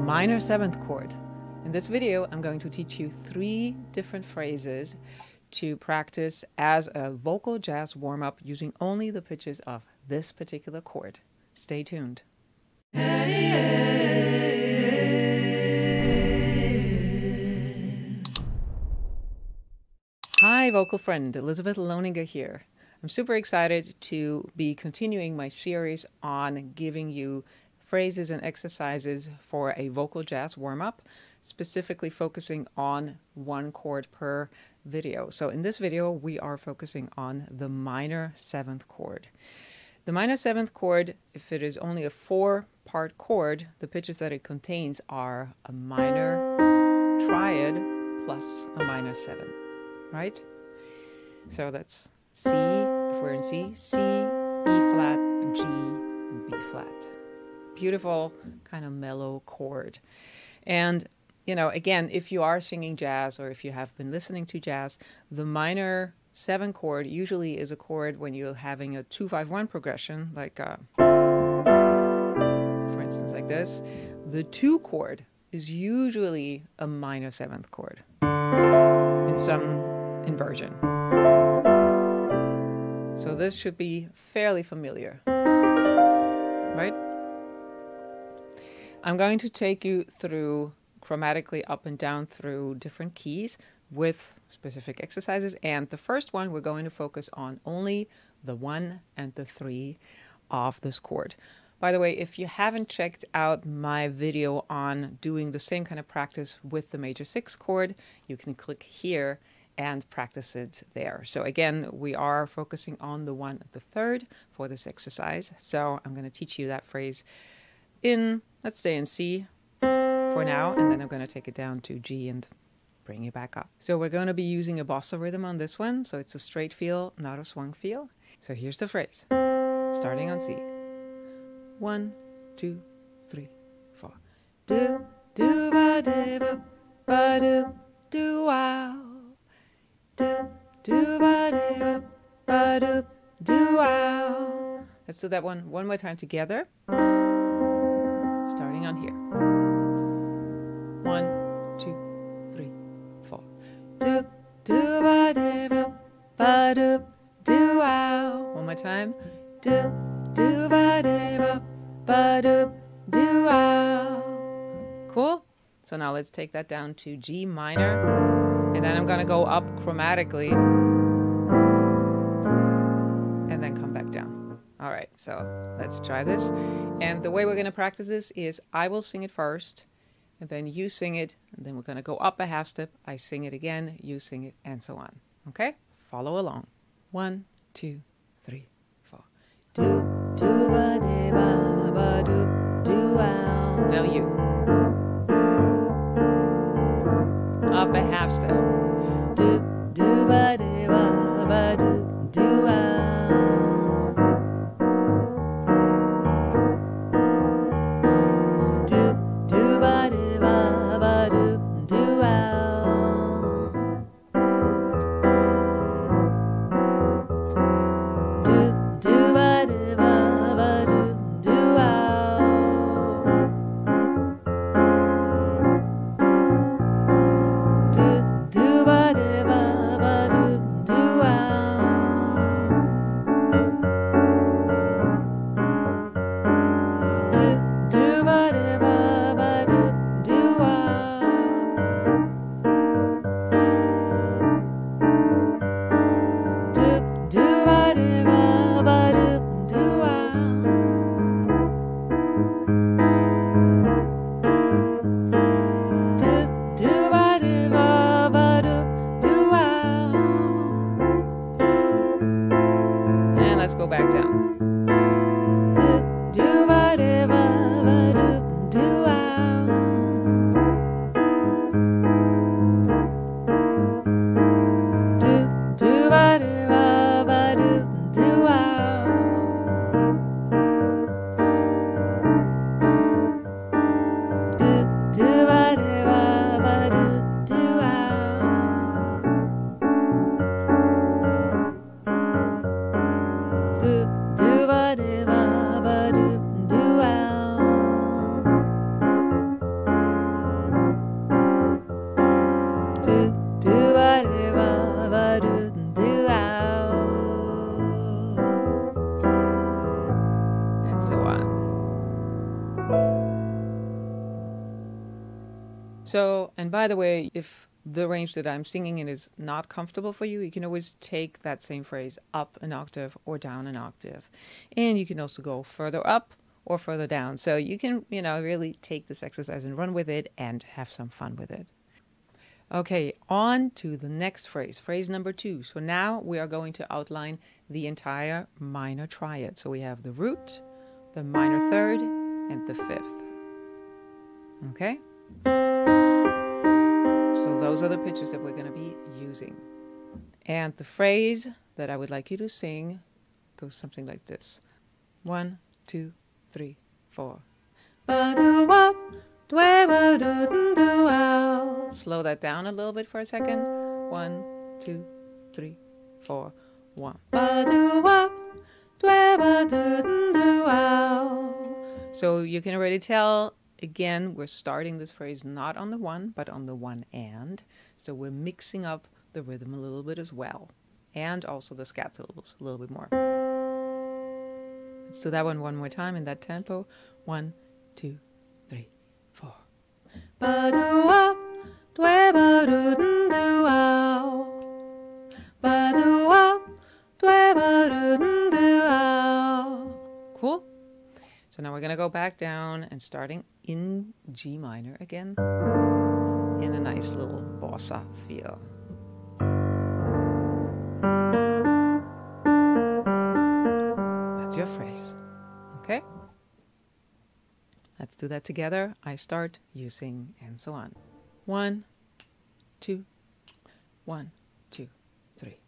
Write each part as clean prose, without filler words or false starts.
minor seventh chord. In this video, I'm going to teach you 3 different phrases to practice as a vocal jazz warm-up using only the pitches of this particular chord. Stay tuned. Hi, vocal friend. Elizabeth Loninger here. I'm super excited to be continuing my series on giving you phrases and exercises for a vocal jazz warm-up, specifically focusing on 1 chord per video. So in this video, we are focusing on the minor 7th chord. The minor 7th chord, if it is only a 4-part chord, the pitches that it contains are a minor triad plus a minor 7, right? So that's C, if we're in C, C, E flat, G, B flat. Beautiful, kind of mellow chord. And, you know, again, if you are singing jazz or if you have been listening to jazz, the minor 7 chord usually is a chord when you're having a 2-5-1 progression, like, for instance, like this. The 2 chord is usually a minor 7th chord in some inversion. So this should be fairly familiar, right? I'm going to take you through chromatically up and down through different keys with specific exercises. And the first one, we're going to focus on only the 1 and the 3 of this chord. By the way, if you haven't checked out my video on doing the same kind of practice with the major 6 chord, you can click here and practice it there. So again, we are focusing on the 1 and the 3rd for this exercise. So I'm going to teach you that phrase in, let's stay in C for now, and then I'm going to take it down to G and bring it back up. So we're going to be using a bossa rhythm on this one, so it's a straight feel, not a swung feel. So here's the phrase, starting on C. 1, 2, 3, 4. Do, do, ba, de, ba, ba, do, do, wow. Do, do, ba, de, ba, ba, do, do, wow. Let's do that one more time together. Starting on here. 1, 2, 3, 4. Do, do, ba, de, ba, ba, do, do, wow. One more time. Do, do, ba, de, ba, ba, do, do, wow. Cool? So now let's take that down to G minor. And then I'm going to go up chromatically. And then come back down. All right, so let's try this. And the way we're going to practice this is I will sing it first, and then you sing it, and then we're going to go up a half step. I sing it again, you sing it, and so on. Okay? Follow along. 1, 2, 3, 4. Do, do, ba, de, ba, ba, do, do, wow. Now you. Up a half step. Do, do, ba, de, ba, ba, do, do, wow. so on. So, and by the way, if the range that I'm singing in is not comfortable for you, you can always take that same phrase up an octave or down an octave. And you can also go further up or further down. So you can, really take this exercise and run with it and have some fun with it. Okay, on to the next phrase, phrase number 2. So now we are going to outline the entire minor triad. So we have the root, the minor third, and the fifth. Okay? So those are the pitches that we're going to be using. And the phrase that I would like you to sing goes something like this. 1, 2, 3, 4. Slow that down a little bit for a second. 1, 2, 3, 4, 1. So you can already tell, again, we're starting this phrase not on the 1, but on the 1 and. So we're mixing up the rhythm a little bit as well. And also the scat syllables a little bit more. Let's do that one more time in that tempo. 1, 2, 3, 4. Cool? So now we're going to go back down and starting in G minor again in a nice little bossa feel. That's your phrase. Okay? Let's do that together. I start, you sing, and so on. 1, 2, 1, 2, 3.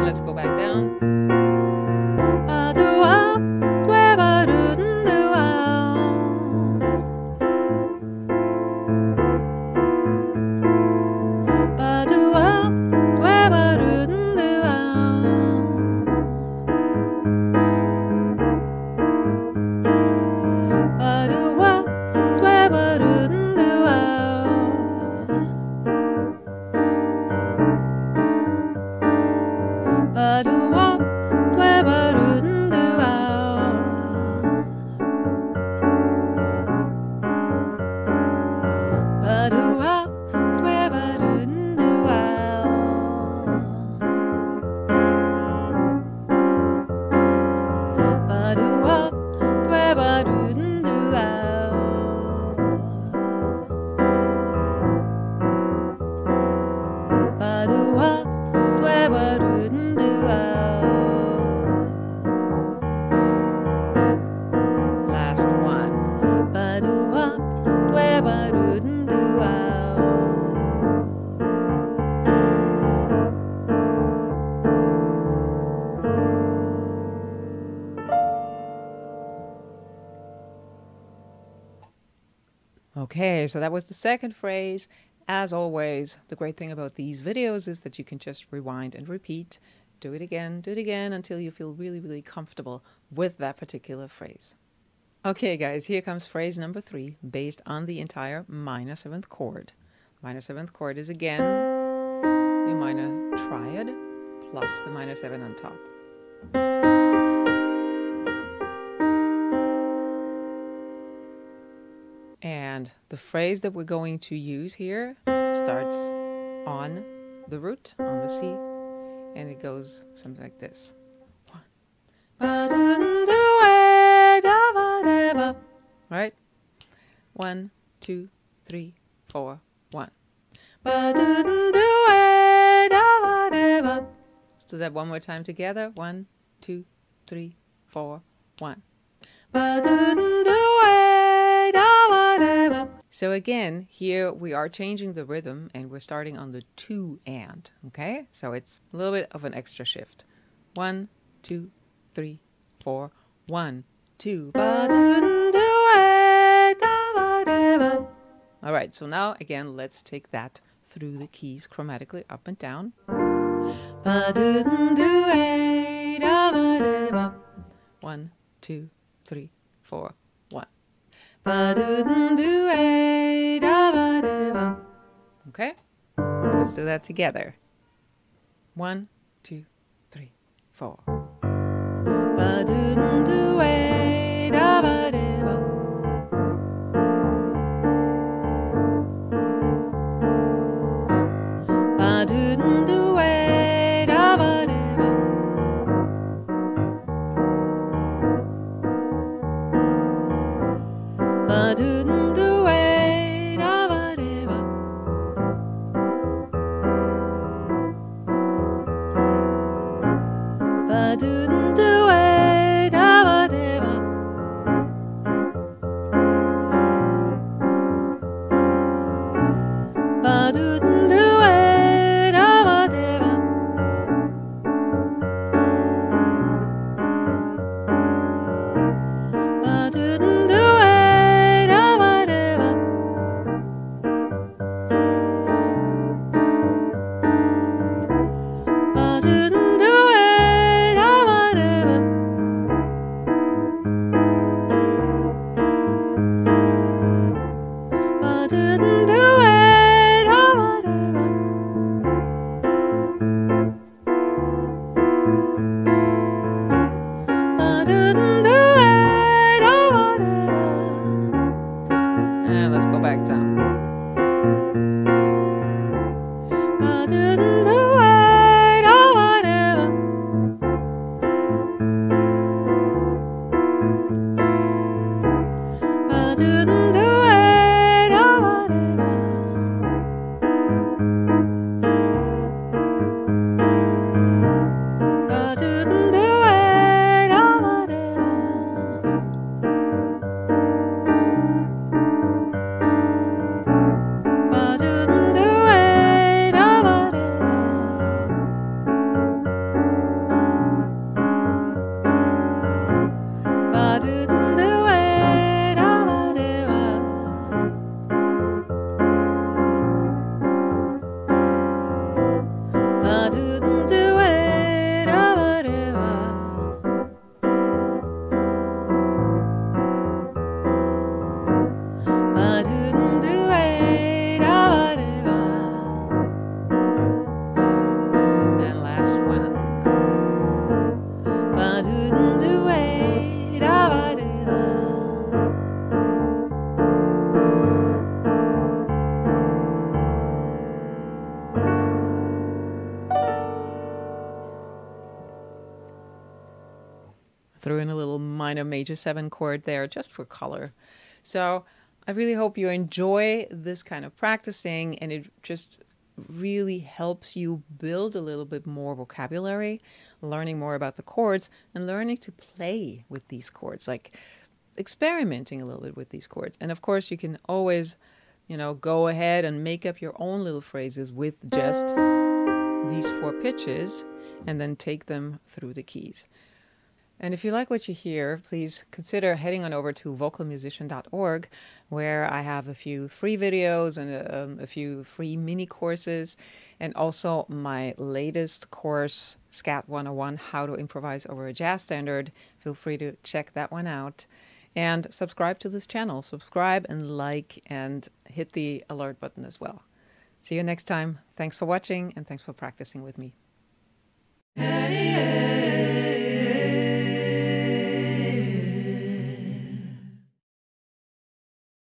Let's go back down. Last one. Okay, so that was the second phrase. As always, the great thing about these videos is that you can just rewind and repeat. Do it again until you feel really, really comfortable with that particular phrase. Okay, guys, here comes phrase number 3, based on the entire minor 7th chord. Minor 7th chord is again your minor plus the minor 7 on top. And the phrase that we're going to use here starts on the root, on the C, and it goes something like this. Right? 1, 2, 3, 4, 1. Let's do that one more time together. 1, 2, 3, 4, 1. So again, here we are changing the rhythm and we're starting on the 2 and, okay? So it's a little bit of an extra shift. 1, 2, 3, 4, 1, 2. All right, so now again, let's take that through the keys chromatically up and down. 1, 2, 3, 4, 1. Okay, let's do that together. 1, 2, 3, 4. And let's go back down. Threw in a little minor major 7 chord there just for color. So I really hope you enjoy this kind of practicing, and it just really helps you build a little bit more vocabulary, learning more about the chords and learning to play with these chords, like experimenting a little bit with these chords. And of course you can always, go ahead and make up your own little phrases with just these 4 pitches and then take them through the keys. And if you like what you hear, please consider heading on over to vocalmusician.org, where I have a few free videos and a few free mini courses, and also my latest course, Scat 101, How to Improvise Over a Jazz Standard. Feel free to check that one out. And subscribe to this channel. Subscribe and like and hit the alert button as well. See you next time. Thanks for watching and thanks for practicing with me. Hey, hey.